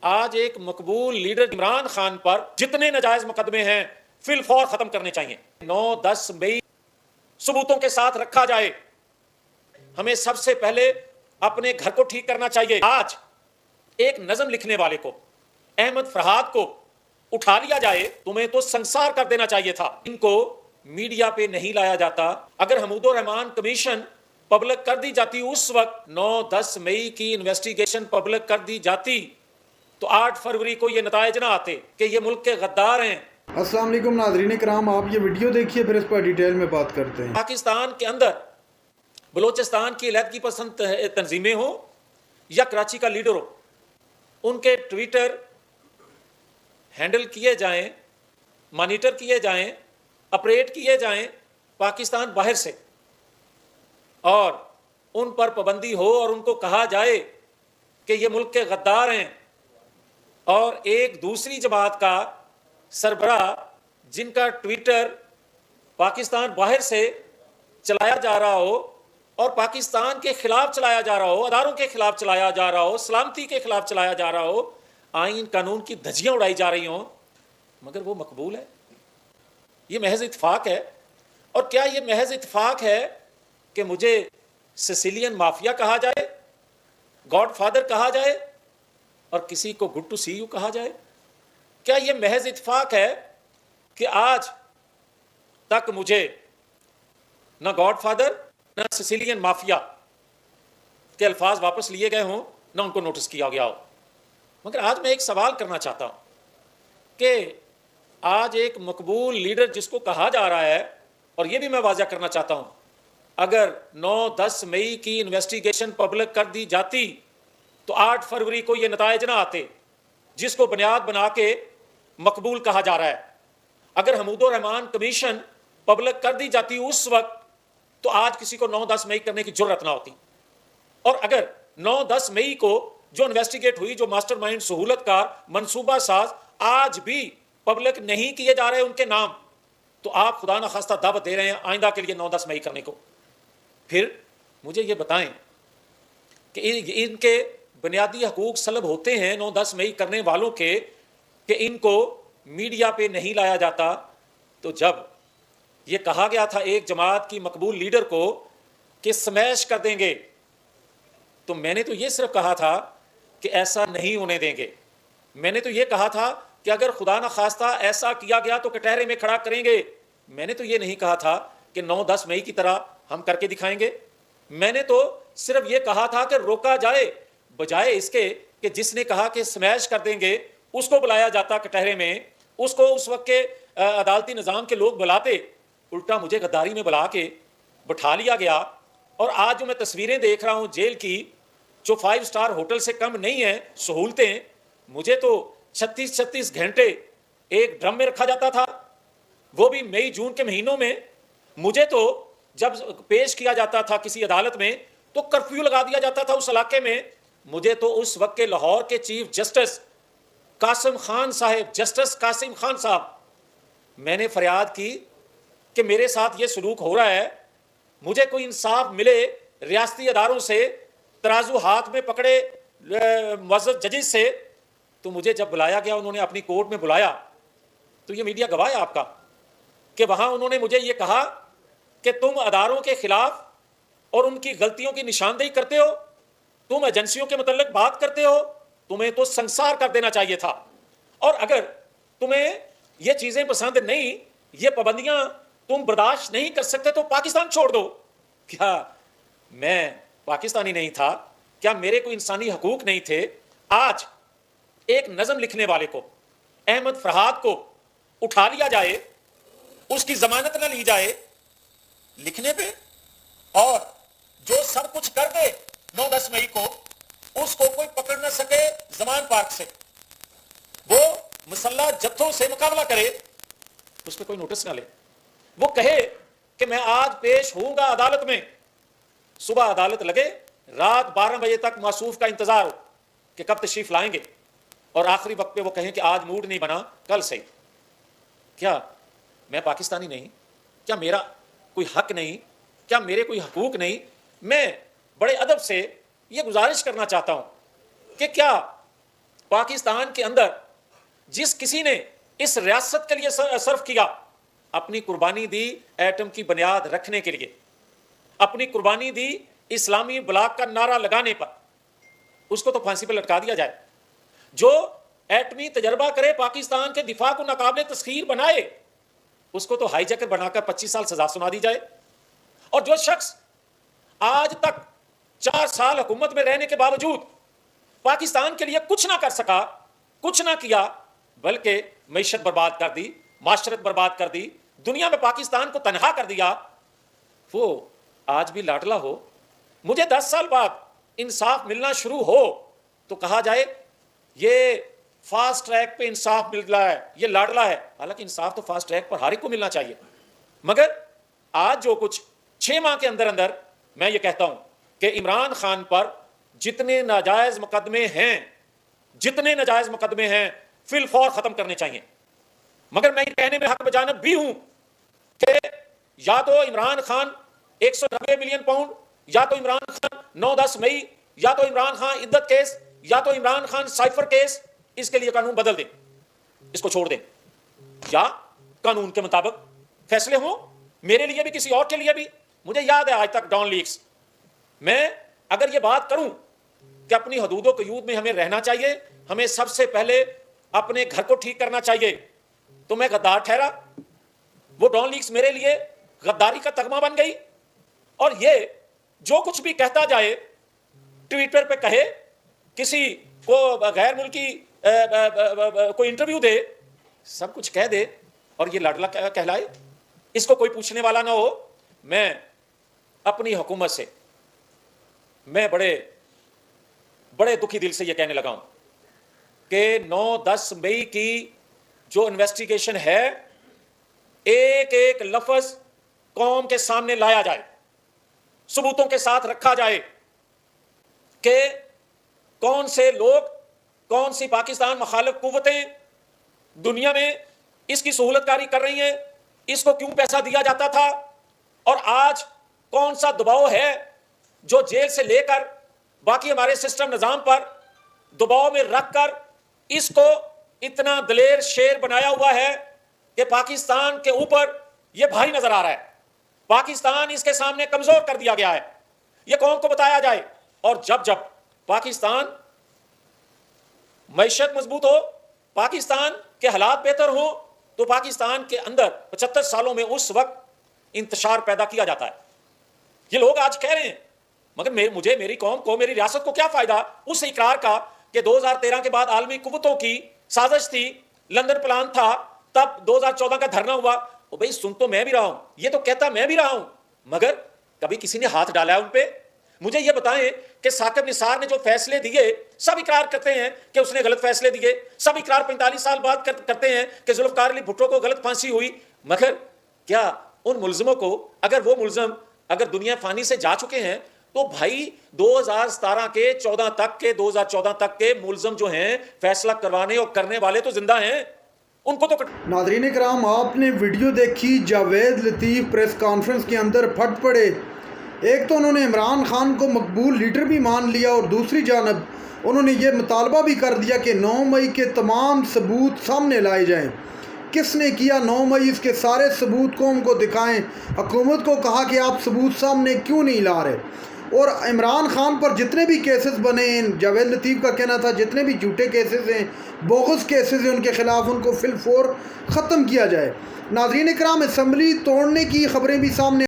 آج ایک مقبول لیڈر عمران خان پر جتنے ناجائز مقدمے ہیں فی الفور ختم کرنے چاہیے. 9-10 مئی ثبوتوں کے ساتھ رکھا جائے. ہمیں سب سے پہلے اپنے گھر کو ٹھیک کرنا چاہیے. آج ایک نظم لکھنے والے کو احمد فرحاد کو اٹھا لیا جائے. تمہیں تو سنسار کر دینا چاہیے تھا. ان کو میڈیا پہ نہیں لایا جاتا. اگر حمود الرحمان کمیشن پبلک کر دی جاتی اس وقت 9-10 مئی کی انویسٹیگیشن پبلک کر دی جاتی تو 8 فروری کو یہ نتائج نہ آتے کہ یہ ملک کے غدار ہیں. السلام علیکم ناظرین کرام، آپ یہ ویڈیو دیکھیے پھر اس پر ڈیٹیل میں بات کرتے ہیں. پاکستان کے اندر بلوچستان کی علیحدگی پسند تنظیمیں ہوں یا کراچی کا لیڈر ہو، ان کے ٹویٹر ہینڈل کیے جائیں، مانیٹر کیے جائیں، اپریٹ کیے جائیں پاکستان باہر سے، اور ان پر پابندی ہو اور ان کو کہا جائے کہ یہ ملک کے غدار ہیں. اور ایک دوسری جماعت کا سربراہ جن کا ٹویٹر پاکستان باہر سے چلایا جا رہا ہو اور پاکستان کے خلاف چلایا جا رہا ہو، اداروں کے خلاف چلایا جا رہا ہو، سلامتی کے خلاف چلایا جا رہا ہو، آئین قانون کی دھجیاں اڑائی جا رہی ہوں، مگر وہ مقبول ہے. یہ محض اتفاق ہے. اور کیا یہ محض اتفاق ہے کہ مجھے سسیلین مافیا کہا جائے، گاڈ فادر کہا جائے اور کسی کو گڈ ٹو سی یو کہا جائے؟ کیا یہ محض اتفاق ہے کہ آج تک مجھے نہ گاڈ فادر نہ سسیلین مافیا کے الفاظ واپس لیے گئے ہوں، نہ ان کو نوٹس کیا گیا ہو؟ مگر آج میں ایک سوال کرنا چاہتا ہوں کہ آج ایک مقبول لیڈر جس کو کہا جا رہا ہے، اور یہ بھی میں واضح کرنا چاہتا ہوں، اگر 9-10 مئی کی انویسٹیگیشن پبلک کر دی جاتی تو 8 فروری کو یہ نتائج نہ آتے جس کو بنیاد بنا کے مقبول کہا جا رہا ہے. اگر حمود الرحمان کمیشن پبلک کر دی جاتی اس وقت تو آج کسی کو 9-10 مئی کرنے کی جرت نہ ہوتی. اور اگر 9-10 مئی کو جو انویسٹیگیٹ ہوئی، جو ماسٹر مائنڈ، سہولت کار، منصوبہ ساز آج بھی پبلک نہیں کیے جا رہے ان کے نام، تو آپ خدا نخواستہ دعوت دے رہے ہیں آئندہ کے لیے 9-10 مئی کرنے کو. پھر مجھے یہ بتائیں کہ ان کے بنیادی حقوق سلب ہوتے ہیں 9-10 مئی کرنے والوں کے کہ ان کو میڈیا پہ نہیں لایا جاتا. تو جب یہ کہا گیا تھا ایک جماعت کی مقبول لیڈر کو کہ سمیش کر دیں گے، تو میں نے تو یہ صرف کہا تھا کہ ایسا نہیں ہونے دیں گے. میں نے تو یہ کہا تھا کہ اگر خدا نخواستہ ایسا کیا گیا تو کٹہرے میں کھڑا کریں گے. میں نے تو یہ نہیں کہا تھا کہ 9-10 مئی کی طرح ہم کر کے دکھائیں گے. میں نے تو صرف یہ کہا تھا کہ روکا جائے، بجائے اس کے کہ جس نے کہا کہ سمیش کر دیں گے اس کو بلایا جاتا کٹہرے میں، اس کو اس وقت کے عدالتی نظام کے لوگ بلاتے، الٹا مجھے غداری میں بلا کے بٹھا لیا گیا. اور آج جو میں تصویریں دیکھ رہا ہوں جیل کی، جو 5 سٹار ہوٹل سے کم نہیں ہیں سہولتیں، مجھے تو 36 گھنٹے ایک ڈرم میں رکھا جاتا تھا، وہ بھی مئی جون کے مہینوں میں. مجھے تو جب پیش کیا جاتا تھا کسی عدالت میں تو کرفیو لگا دیا جاتا تھا اس علاقے میں. مجھے تو اس وقت کے لاہور کے چیف جسٹس قاسم خان صاحب، جسٹس قاسم خان صاحب، میں نے فریاد کی کہ میرے ساتھ یہ سلوک ہو رہا ہے، مجھے کوئی انصاف ملے. ریاستی اداروں سے ترازو ہاتھ میں پکڑے معزز ججز سے. تو مجھے جب بلایا گیا، انہوں نے اپنی کورٹ میں بلایا، تو یہ میڈیا گواہ ہے آپ کا کہ وہاں انہوں نے مجھے یہ کہا کہ تم اداروں کے خلاف اور ان کی غلطیوں کی نشاندہی کرتے ہو، تم ایجنسیوں کے متعلق بات کرتے ہو، تمہیں تو سنسار کر دینا چاہیے تھا. اور اگر تمہیں یہ چیزیں پسند نہیں، یہ پابندیاں تم برداشت نہیں کر سکتے تو پاکستان چھوڑ دو. کیا میں پاکستانی نہیں تھا؟ کیا میرے کوئی انسانی حقوق نہیں تھے؟ آج ایک نظم لکھنے والے کو احمد فرحاد کو اٹھا لیا جائے، اس کی ضمانت نہ لی جائے لکھنے پہ، اور جو سب کچھ کر دے 9-10 مئی کو اس کو کوئی پکڑ نہ سکے زمان پارک سے، وہ مسلح جتھوں سے مقابلہ کرے، اس پہ کوئی نوٹس نہ لے. وہ کہے کہ میں آج پیش ہوں گا عدالت میں، صبح عدالت لگے، رات 12 بجے تک موصوف کا انتظار ہو کہ کب تشریف لائیں گے، اور آخری وقت پہ وہ کہیں کہ آج موڈ نہیں بنا، کل سے. کیا میں پاکستانی نہیں؟ کیا میرا کوئی حق نہیں؟ کیا میرے کوئی حقوق نہیں؟ میں بڑے ادب سے یہ گزارش کرنا چاہتا ہوں کہ کیا پاکستان کے اندر جس کسی نے اس ریاست کے لیے صرف کیا، اپنی قربانی دی ایٹم کی بنیاد رکھنے کے لیے، اپنی قربانی دی اسلامی بلاک کا نعرہ لگانے پر، اس کو تو پھانسی پہ لٹکا دیا جائے۔ جو ایٹمی تجربہ کرے، پاکستان کے دفاع کو ناقابل تسخیر بنائے، اس کو تو ہائی جیکر بنا کر 25 سال سزا سنا دی جائے۔ اور جو شخص آج تک 4 سال حکومت میں رہنے کے باوجود پاکستان کے لیے کچھ نہ کر سکا، کچھ نہ کیا، بلکہ معیشت برباد کر دی، معاشرت برباد کر دی، دنیا میں پاکستان کو تنہا کر دیا، وہ آج بھی لاڈلا ہو۔ مجھے 10 سال بعد انصاف ملنا شروع ہو تو کہا جائے یہ فاسٹ ٹریک پہ انصاف مل رہا ہے، یہ لاڈلا ہے۔ حالانکہ انصاف تو فاسٹ ٹریک پر ہر ایک کو ملنا چاہیے، مگر آج جو کچھ 6 ماہ کے اندر اندر، میں یہ کہتا ہوں کہ عمران خان پر جتنے ناجائز مقدمے ہیں، جتنے ناجائز مقدمے ہیں، فی الفور ختم کرنے چاہیے۔ مگر میں یہ کہنے میں حق بجانب بھی ہوں کہ یا تو عمران خان 190 ملین پاؤنڈ، یا تو عمران خان 9-10 مئی، یا تو عمران خان عدت کیس، یا تو عمران خان سائفر کیس، اس کے لیے قانون بدل دیں، اس کو چھوڑ دیں، یا قانون کے مطابق فیصلے ہوں، میرے لیے بھی کسی اور کے لیے بھی۔ مجھے یاد ہے آج تک ڈان لیکس، میں اگر یہ بات کروں کہ اپنی حدود و قیود میں ہمیں رہنا چاہیے، ہمیں سب سے پہلے اپنے گھر کو ٹھیک کرنا چاہیے، تو میں غدار ٹھہرا۔ وہ ڈان لیکس میرے لیے غداری کا تغمہ بن گئی، اور یہ جو کچھ بھی کہتا جائے، ٹویٹر پہ کہے، کسی کو غیر ملکی کوئی انٹرویو دے، سب کچھ کہہ دے، اور یہ لاڈلا کہلائے، اس کو کوئی پوچھنے والا نہ ہو۔ میں اپنی حکومت سے میں بڑے دکھی دل سے یہ کہنے لگا ہوں کہ 9-10 مئی کی جو انویسٹیگیشن ہے، ایک ایک لفظ قوم کے سامنے لایا جائے، ثبوتوں کے ساتھ رکھا جائے کہ کون سے لوگ، کون سی پاکستان مخالف قوتیں دنیا میں اس کی سہولت کاری کر رہی ہیں، اس کو کیوں پیسہ دیا جاتا تھا، اور آج کون سا دباؤ ہے جو جیل سے لے کر باقی ہمارے سسٹم نظام پر دباؤ میں رکھ کر اس کو اتنا دلیر شیر بنایا ہوا ہے کہ پاکستان کے اوپر یہ بھاری نظر آ رہا ہے، پاکستان اس کے سامنے کمزور کر دیا گیا ہے۔ یہ قوم کو بتایا جائے، اور جب جب پاکستان معیشت مضبوط ہو، پاکستان کے حالات بہتر ہوں، تو پاکستان کے اندر 75 سالوں میں اس وقت انتشار پیدا کیا جاتا ہے۔ یہ لوگ آج کہہ رہے ہیں، مگر مجھے، میری قوم کو، میری ریاست کو کیا فائدہ اس اقرار کا کہ 2013 کے بعد عالمی قوتوں کی سازش تھی، لندن پلان تھا، تب 2014 کا دھرنا ہوا۔ او بھئی، سن تو میں بھی رہا ہوں، یہ تو کہتا میں بھی رہا ہوں، مگر کبھی کسی نے ہاتھ ڈالا ہے ان پہ؟ مجھے یہ بتائیں کہ ثاقب نثار نے جو فیصلے دیے، سب اقرار کرتے ہیں کہ اس نے غلط فیصلے دیے، سب اقرار 45 سال بعد کرتے ہیں کہ ذوالفقار علی بھٹو کو غلط پھانسی ہوئی، مگر کیا ان ملزموں کو، اگر وہ ملزم اگر دنیا فانی سے جا چکے ہیں، تو بھائی 2017 کے 2014 تک کے ملزم جو ہیں، فیصلہ کروانے اور کرنے والے تو زندہ ہیں، ان کو تو ناظرین کرام، آپ نے ویڈیو دیکھی، جاوید لطیف پریس کانفرنس کے اندر پھٹ پڑے۔ ایک تو انہوں نے عمران خان کو مقبول لیڈر بھی مان لیا، اور دوسری جانب انہوں نے یہ مطالبہ بھی کر دیا کہ 9 مئی کے تمام ثبوت سامنے لائے جائیں۔ کس نے کیا 9 مئی؟ اس کے سارے ثبوت قوم کو دکھائیں۔ حکومت کو کہا کہ آپ ثبوت سامنے کیوں نہیں لا رہے؟ اور عمران خان پر جتنے بھی کیسز بنے ہیں، جاوید لطیف کا کہنا تھا جتنے بھی جھوٹے کیسز ہیں، بوگس کیسز ہیں ان کے خلاف، ان کو فی الفور ختم کیا جائے۔ ناظرین کرام، اسمبلی توڑنے کی خبریں بھی سامنے